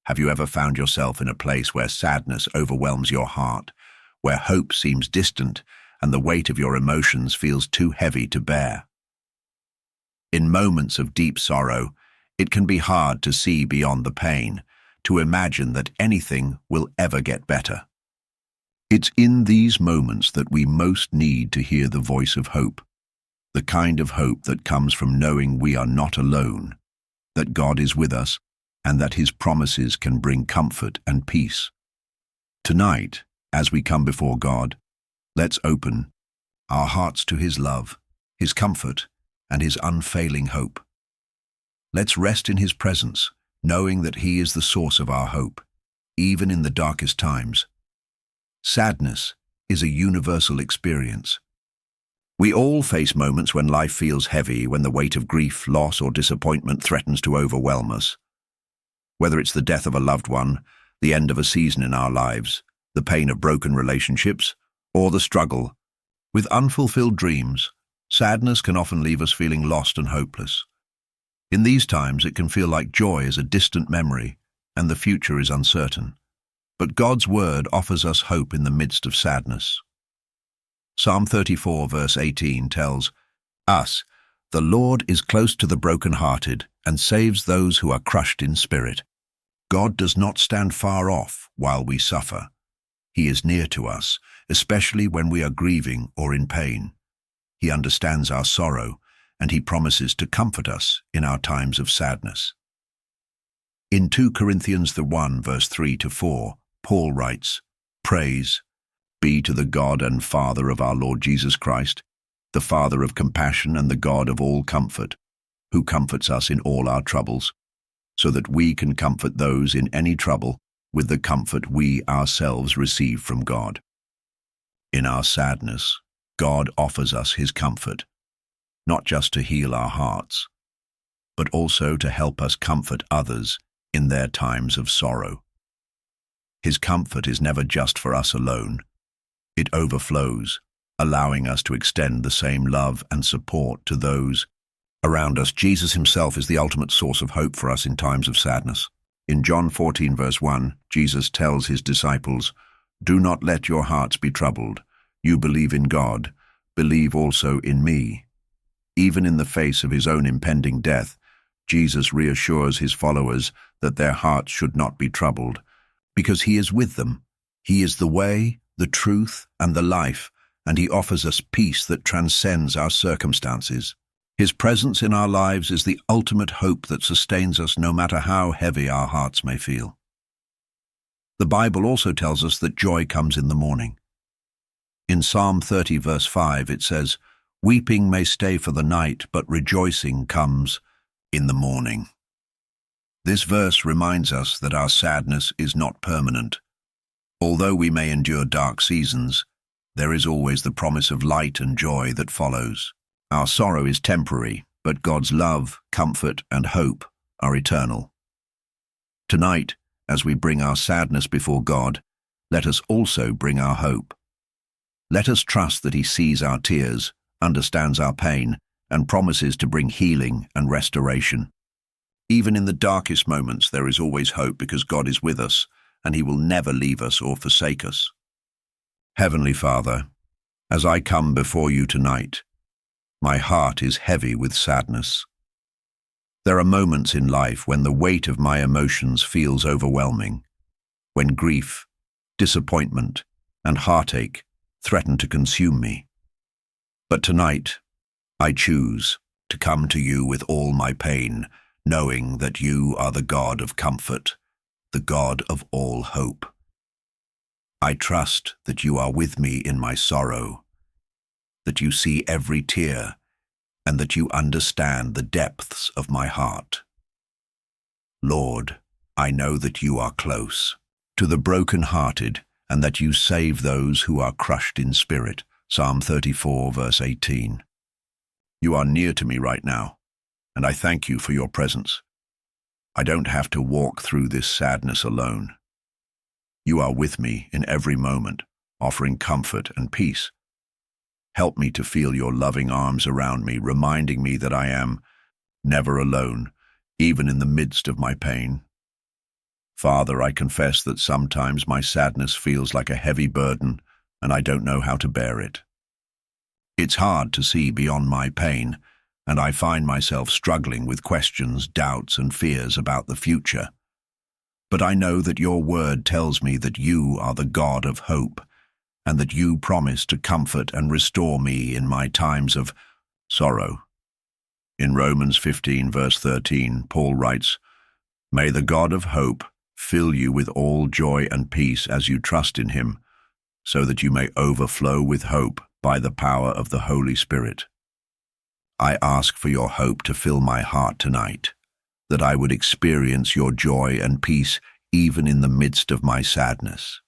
Have you ever found yourself in a place where sadness overwhelms your heart, where hope seems distant and the weight of your emotions feels too heavy to bear? In moments of deep sorrow, it can be hard to see beyond the pain, to imagine that anything will ever get better. It's in these moments that we most need to hear the voice of hope, the kind of hope that comes from knowing we are not alone, that God is with us, and that His promises can bring comfort and peace. Tonight, as we come before God, let's open our hearts to His love, His comfort, and His unfailing hope. Let's rest in His presence, knowing that He is the source of our hope, even in the darkest times. Sadness is a universal experience. We all face moments when life feels heavy, when the weight of grief, loss, or disappointment threatens to overwhelm us. Whether it's the death of a loved one, the end of a season in our lives, the pain of broken relationships, or the struggle with unfulfilled dreams, sadness can often leave us feeling lost and hopeless. In these times, it can feel like joy is a distant memory and the future is uncertain. But God's word offers us hope in the midst of sadness. Psalm 34 verse 18 tells us, "The Lord is close to the brokenhearted and saves those who are crushed in spirit." God does not stand far off while we suffer. He is near to us, especially when we are grieving or in pain. He understands our sorrow, and He promises to comfort us in our times of sadness. In 2 Corinthians 1 verse 3 to 4, Paul writes, "Praise be to the God and Father of our Lord Jesus Christ, the Father of compassion and the God of all comfort, who comforts us in all our troubles, so that we can comfort those in any trouble with the comfort we ourselves receive from God." In our sadness, God offers us His comfort, not just to heal our hearts, but also to help us comfort others in their times of sorrow. His comfort is never just for us alone. It overflows, allowing us to extend the same love and support to those around us. Jesus Himself is the ultimate source of hope for us in times of sadness. In John 14 verse 1, Jesus tells His disciples, "Do not let your hearts be troubled. You believe in God, believe also in me." Even in the face of His own impending death, Jesus reassures His followers that their hearts should not be troubled, because He is with them. He is the way, the truth, and the life, and He offers us peace that transcends our circumstances. His presence in our lives is the ultimate hope that sustains us no matter how heavy our hearts may feel. The Bible also tells us that joy comes in the morning. In Psalm 30 verse 5 it says, "Weeping may stay for the night, but rejoicing comes in the morning." This verse reminds us that our sadness is not permanent. Although we may endure dark seasons, there is always the promise of light and joy that follows. Our sorrow is temporary, but God's love, comfort, and hope are eternal. Tonight, as we bring our sadness before God, let us also bring our hope. Let us trust that He sees our tears, understands our pain, and promises to bring healing and restoration. Even in the darkest moments, there is always hope because God is with us, and He will never leave us or forsake us. Heavenly Father, as I come before You tonight, my heart is heavy with sadness. There are moments in life when the weight of my emotions feels overwhelming, when grief, disappointment, and heartache threaten to consume me. But tonight, I choose to come to You with all my pain, knowing that You are the God of comfort, the God of all hope. I trust that You are with me in my sorrow, that You see every tear, and that You understand the depths of my heart. Lord, I know that You are close to the broken-hearted, and that You save those who are crushed in spirit. Psalm 34 verse 18. You are near to me right now, and I thank You for Your presence. I don't have to walk through this sadness alone. You are with me in every moment, offering comfort and peace. Help me to feel Your loving arms around me, reminding me that I am never alone, even in the midst of my pain. Father, I confess that sometimes my sadness feels like a heavy burden, and I don't know how to bear it. It's hard to see beyond my pain, and I find myself struggling with questions, doubts, and fears about the future. But I know that your word tells me that you are the God of hope, and that you promise to comfort and restore me in my times of sorrow. In Romans 15, verse 13, Paul writes, "May the God of hope fill you with all joy and peace as you trust in him, so that you may overflow with hope by the power of the Holy Spirit." I ask for your hope to fill my heart tonight, that I would experience your joy and peace even in the midst of my sadness.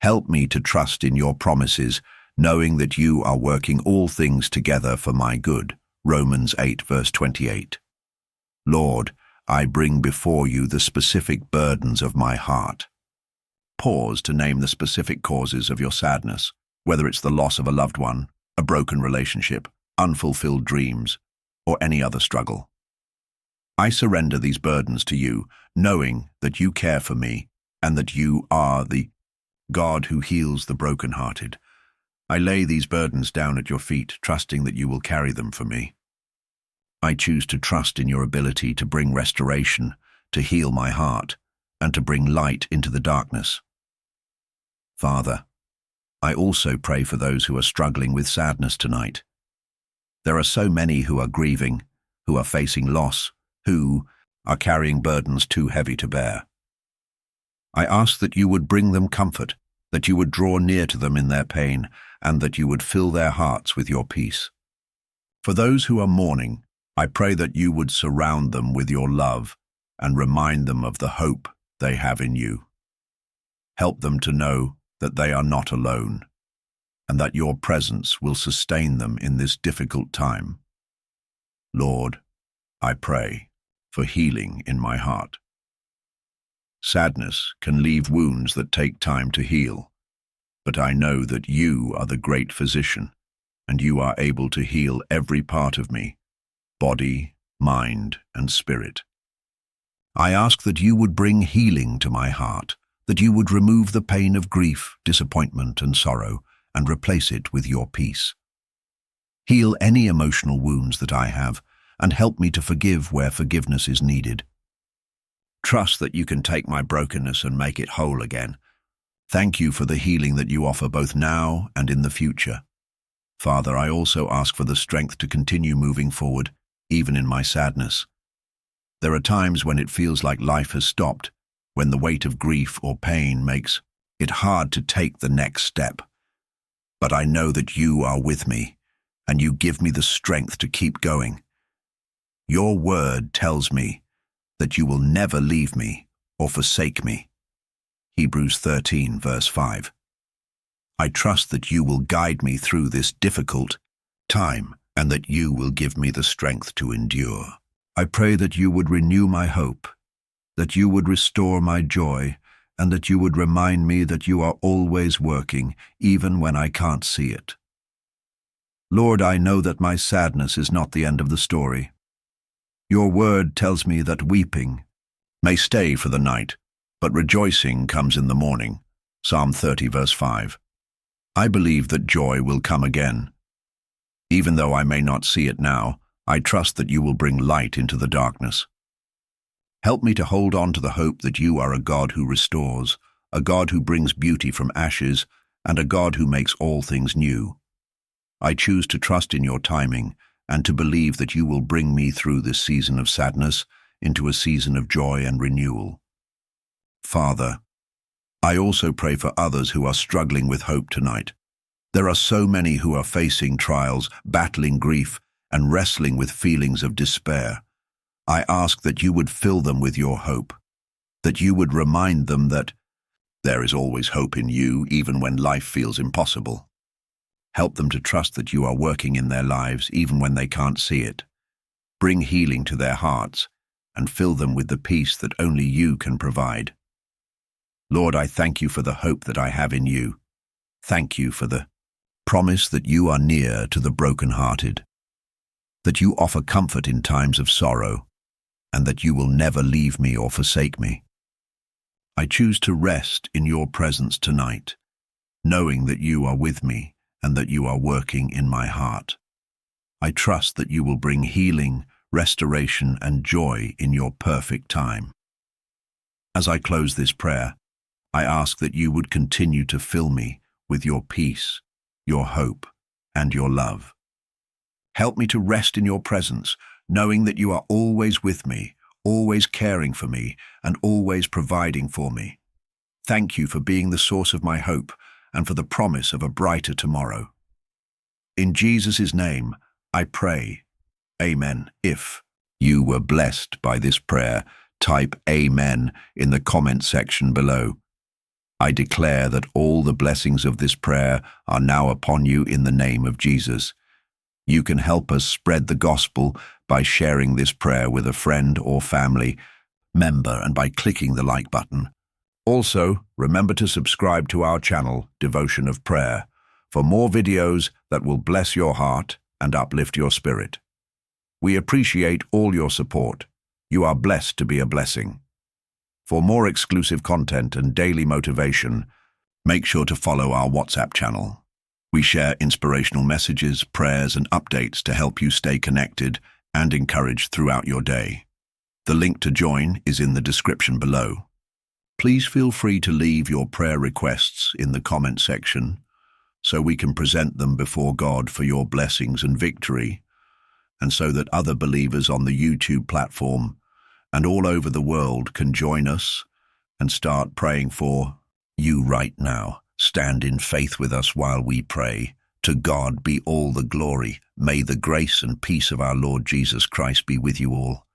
Help me to trust in your promises, knowing that you are working all things together for my good. Romans 8, verse 28. Lord, I bring before you the specific burdens of my heart. Pause to name the specific causes of your sadness, whether it's the loss of a loved one, a broken relationship, unfulfilled dreams, or any other struggle. I surrender these burdens to you, knowing that you care for me and that you are the God who heals the brokenhearted. I lay these burdens down at your feet, trusting that you will carry them for me. I choose to trust in your ability to bring restoration, to heal my heart, and to bring light into the darkness. Father, I also pray for those who are struggling with sadness tonight. There are so many who are grieving, who are facing loss, who are carrying burdens too heavy to bear. I ask that you would bring them comfort, that you would draw near to them in their pain, and that you would fill their hearts with your peace. For those who are mourning, I pray that you would surround them with your love and remind them of the hope they have in you. Help them to know that they are not alone, and that your presence will sustain them in this difficult time. Lord, I pray for healing in my heart. Sadness can leave wounds that take time to heal, but I know that you are the great physician, and you are able to heal every part of me, body, mind, and spirit. I ask that you would bring healing to my heart, that you would remove the pain of grief, disappointment, and sorrow, and replace it with your peace. Heal any emotional wounds that I have, and help me to forgive where forgiveness is needed. Trust that you can take my brokenness and make it whole again. Thank you for the healing that you offer both now and in the future. Father, I also ask for the strength to continue moving forward, even in my sadness. There are times when it feels like life has stopped, when the weight of grief or pain makes it hard to take the next step. But I know that you are with me, and you give me the strength to keep going. Your word tells me that you will never leave me or forsake me. Hebrews 13, verse 5. I trust that you will guide me through this difficult time and that you will give me the strength to endure. I pray that you would renew my hope, that you would restore my joy, and that you would remind me that you are always working, even when I can't see it. Lord, I know that my sadness is not the end of the story. Your word tells me that weeping may stay for the night, but rejoicing comes in the morning. Psalm 30, verse 5. I believe that joy will come again. Even though I may not see it now, I trust that you will bring light into the darkness. Help me to hold on to the hope that you are a God who restores, a God who brings beauty from ashes, and a God who makes all things new. I choose to trust in your timing and to believe that you will bring me through this season of sadness into a season of joy and renewal. Father, I also pray for others who are struggling with hope tonight. There are so many who are facing trials, battling grief, and wrestling with feelings of despair. I ask that you would fill them with your hope, that you would remind them that there is always hope in you, even when life feels impossible. Help them to trust that you are working in their lives, even when they can't see it. Bring healing to their hearts, and fill them with the peace that only you can provide. Lord, I thank you for the hope that I have in you. Thank you for the promise that you are near to the brokenhearted, that you offer comfort in times of sorrow, and that you will never leave me or forsake me. I choose to rest in your presence tonight, knowing that you are with me and that you are working in my heart. I trust that you will bring healing, restoration, and joy in your perfect time. As I close this prayer, I ask that you would continue to fill me with your peace, your hope, and your love. Help me to rest in your presence, knowing that you are always with me, always caring for me, and always providing for me. Thank you for being the source of my hope and for the promise of a brighter tomorrow. In Jesus' name, I pray. Amen. If you were blessed by this prayer, type Amen in the comment section below. I declare that all the blessings of this prayer are now upon you in the name of Jesus. You can help us spread the gospel by sharing this prayer with a friend or family member and by clicking the like button. Also, remember to subscribe to our channel, Devotion of Prayer, for more videos that will bless your heart and uplift your spirit. We appreciate all your support. You are blessed to be a blessing. For more exclusive content and daily motivation, make sure to follow our WhatsApp channel. We share inspirational messages, prayers, and updates to help you stay connected and encouraged throughout your day. The link to join is in the description below. Please feel free to leave your prayer requests in the comment section so we can present them before God for your blessings and victory, and so that other believers on the YouTube platform and all over the world can join us and start praying for you right now. Stand in faith with us while we pray. To God be all the glory. May the grace and peace of our Lord Jesus Christ be with you all.